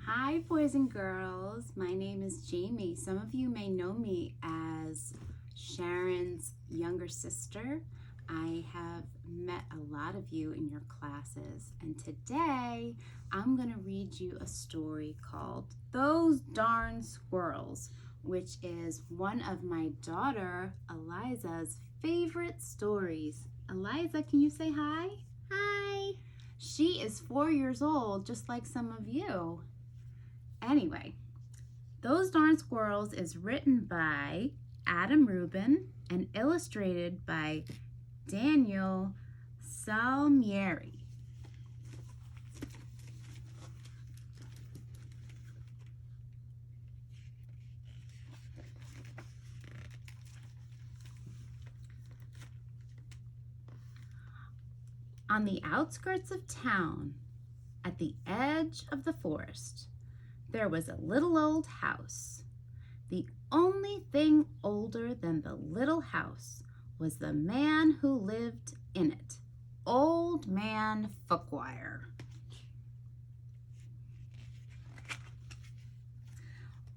Hi, boys and girls. My name is Jamie. Some of you may know me as Sharon's younger sister. I have met a lot of you in your classes, and today I'm going to read you a story called Those Darn Squirrels, which is one of my daughter Eliza's favorite stories. Eliza, can you say hi? Hi. She is 4 years old, just like some of you. Anyway, Those Darn Squirrels is written by Adam Rubin and illustrated by Daniel Salmieri. On the outskirts of town, at the edge of the forest, there was a little old house. The only thing older than the little house was the man who lived in it, Old Man Fookwire.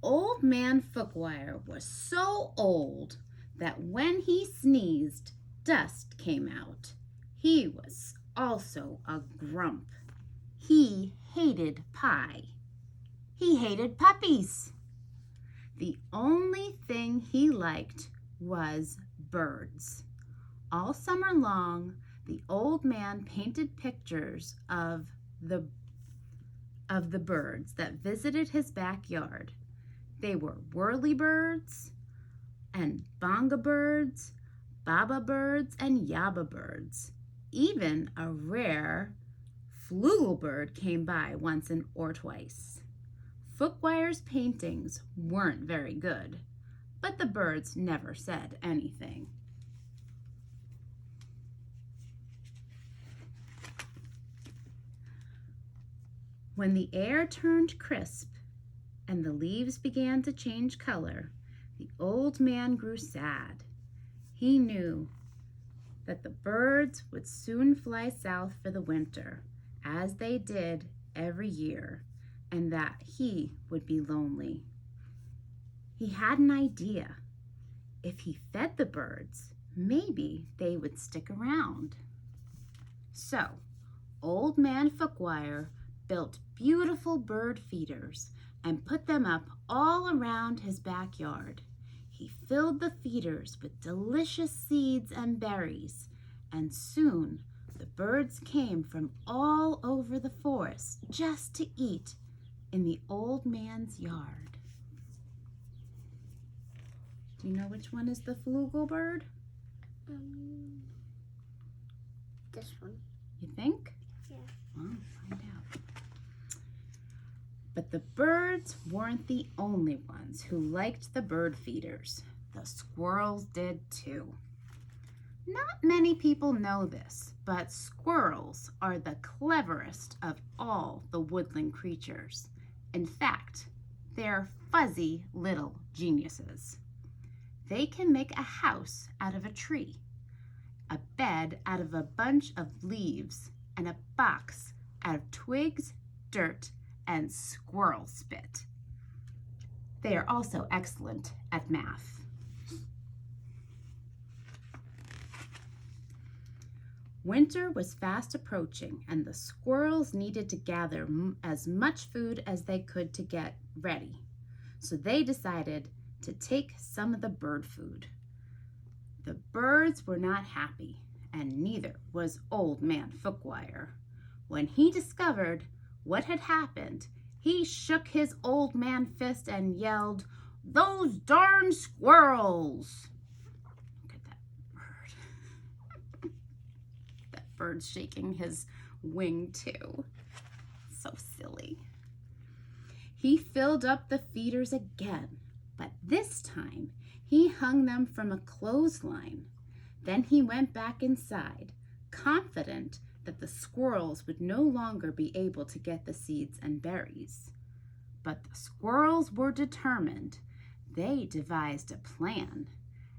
Old Man Fookwire was so old that when he sneezed, dust came out. He was also a grump. He hated pie. He hated puppies. The only thing he liked was birds. All summer long, the old man painted pictures of the birds that visited his backyard. They were whirlybirds and bonga birds, baba birds, and yaba birds. Even a rare flugelbird came by once or twice. Fookwire's paintings weren't very good, but the birds never said anything. When the air turned crisp and the leaves began to change color, the old man grew sad. He knew that the birds would soon fly south for the winter, as they did every year, and that he would be lonely. He had an idea. If he fed the birds, maybe they would stick around. So, Old Man Fookwire built beautiful bird feeders and put them up all around his backyard. He filled the feeders with delicious seeds and berries, and soon the birds came from all over the forest just to eat in the old man's yard. Do you know which one is the flugelbird? This one. You think? Yeah. Well, find out. But the birds weren't the only ones who liked the bird feeders. The squirrels did too. Not many people know this, but squirrels are the cleverest of all the woodland creatures. In fact, they're fuzzy little geniuses. They can make a house out of a tree, a bed out of a bunch of leaves, and a box out of twigs, dirt, and squirrel spit. They are also excellent at math. Winter was fast approaching, and the squirrels needed to gather as much food as they could to get ready. So they decided to take some of the bird food. The birds were not happy, and neither was Old Man Fookwire. When he discovered what had happened, he shook his old man fist and yelled, "Those darn squirrels!" Look at that bird. That bird's shaking his wing too. So silly. He filled up the feeders again, but this time he hung them from a clothesline. Then he went back inside, confident that the squirrels would no longer be able to get the seeds and berries. But the squirrels were determined. They devised a plan,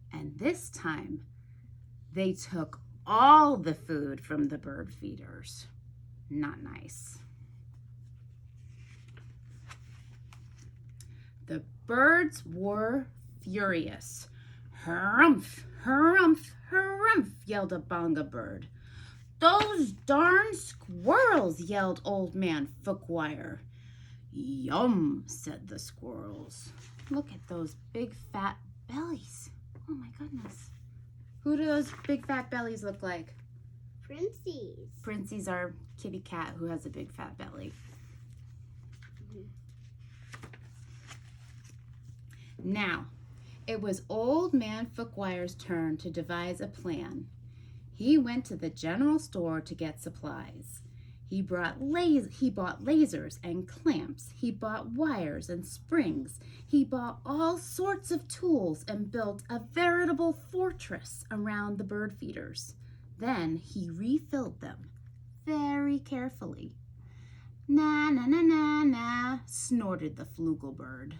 and this time they took all the food from the bird feeders. Not nice. The birds were furious. Harumph, harumph, harumph, yelled a bonga bird. Those darn squirrels, yelled Old Man Fookwire. Yum, said the squirrels. Look at those big fat bellies. Oh my goodness. Who do those big fat bellies look like? Princey's. Princey's our kitty cat who has a big fat belly. Now, it was Old Man Fookwire's turn to devise a plan. He went to the general store to get supplies. He bought lasers and clamps. He bought wires and springs. He bought all sorts of tools and built a veritable fortress around the bird feeders. Then he refilled them very carefully. Na na na na na, snorted the flugelbird.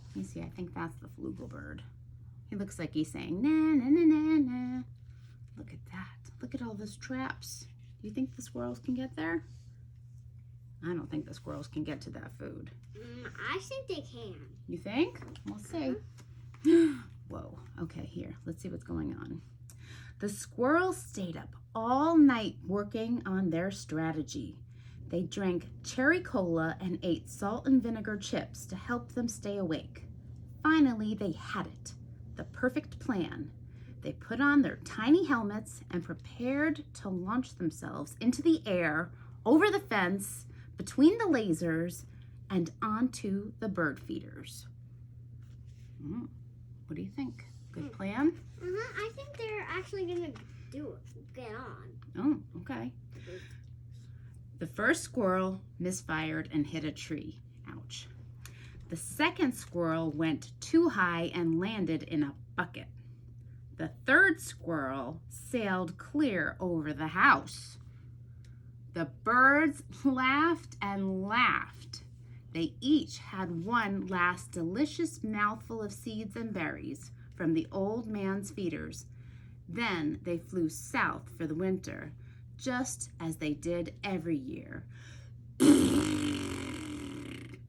Let me see, I think that's the flugelbird. He looks like he's saying na na na na na. Look at that. Look at all those traps. Do you think the squirrels can get there? I don't think the squirrels can get to that food. I think they can. You think? We'll see. Whoa. Okay, here. Let's see what's going on. The squirrels stayed up all night working on their strategy. They drank cherry cola and ate salt and vinegar chips to help them stay awake. Finally, they had it. The perfect plan. They put on their tiny helmets and prepared to launch themselves into the air, over the fence, between the lasers, and onto the bird feeders. What do you think? Good plan? I think they're actually gonna get on. Oh, okay. The first squirrel misfired and hit a tree. Ouch. The second squirrel went too high and landed in a bucket. The third squirrel sailed clear over the house. The birds laughed and laughed. They each had one last delicious mouthful of seeds and berries from the old man's feeders. Then they flew south for the winter, just as they did every year,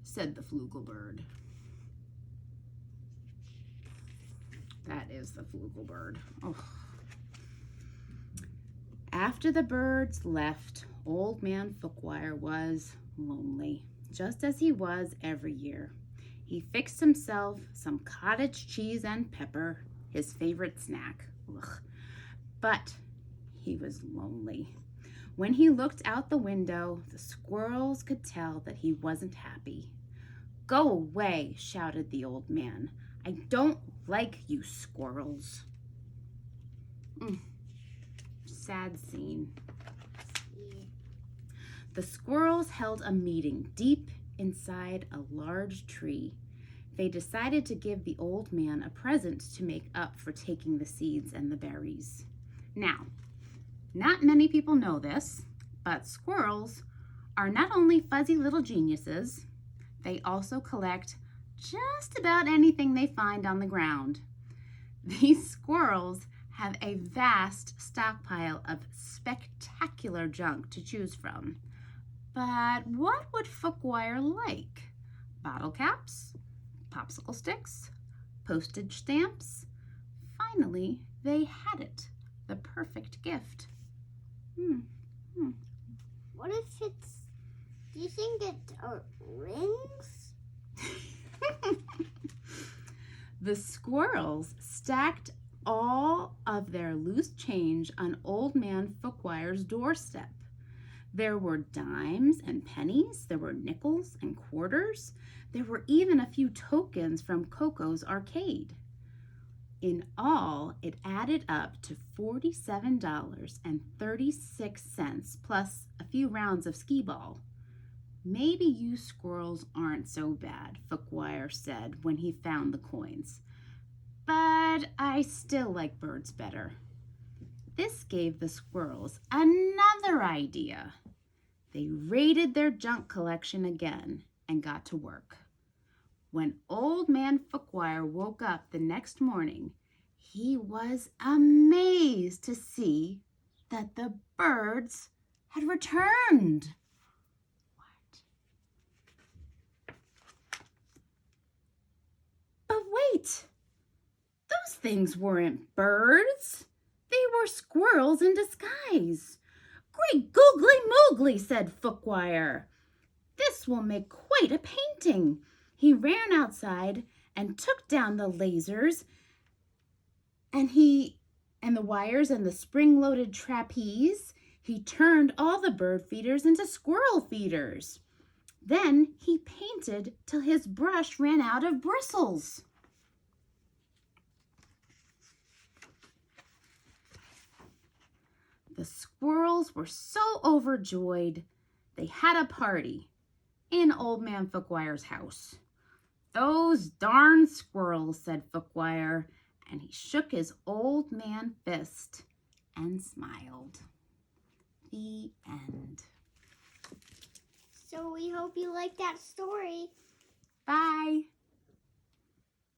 said the flugelbird. That is the flugelbird. Oh. After the birds left, Old Man Fookwire was lonely, just as he was every year. He fixed himself some cottage cheese and pepper, his favorite snack. Ugh. But he was lonely. When he looked out the window, the squirrels could tell that he wasn't happy. Go away, shouted the old man. I don't like you squirrels. Sad scene. Yeah. The squirrels held a meeting deep inside a large tree. They decided to give the old man a present to make up for taking the seeds and the berries. Now, not many people know this, but squirrels are not only fuzzy little geniuses, they also collect just about anything they find on the ground. These squirrels have a vast stockpile of spectacular junk to choose from. But what would Fookwire like? Bottle caps? Popsicle sticks? Postage stamps? Finally, they had it. The perfect gift. What if it's... Do you think it's rings? The squirrels stacked all of their loose change on Old Man Fookwire's doorstep. There were dimes and pennies. There were nickels and quarters. There were even a few tokens from Coco's arcade. In all, it added up to $47.36 plus a few rounds of skee-ball. Maybe you squirrels aren't so bad, Fookwire said when he found the coins. But I still like birds better. This gave the squirrels another idea. They raided their junk collection again and got to work. When Old Man Fookwire woke up the next morning, he was amazed to see that the birds had returned. What? Those things weren't birds. They were squirrels in disguise. Great googly moogly, said Fookwire. This will make quite a painting. He ran outside and took down the lasers and the wires and the spring-loaded trapeze. He turned all the bird feeders into squirrel feeders. Then he painted till his brush ran out of bristles. The squirrels were so overjoyed, they had a party in Old Man Fookwire's house. Those darn squirrels, said Fookwire, and he shook his old man fist and smiled. The end. So we hope you liked that story. Bye.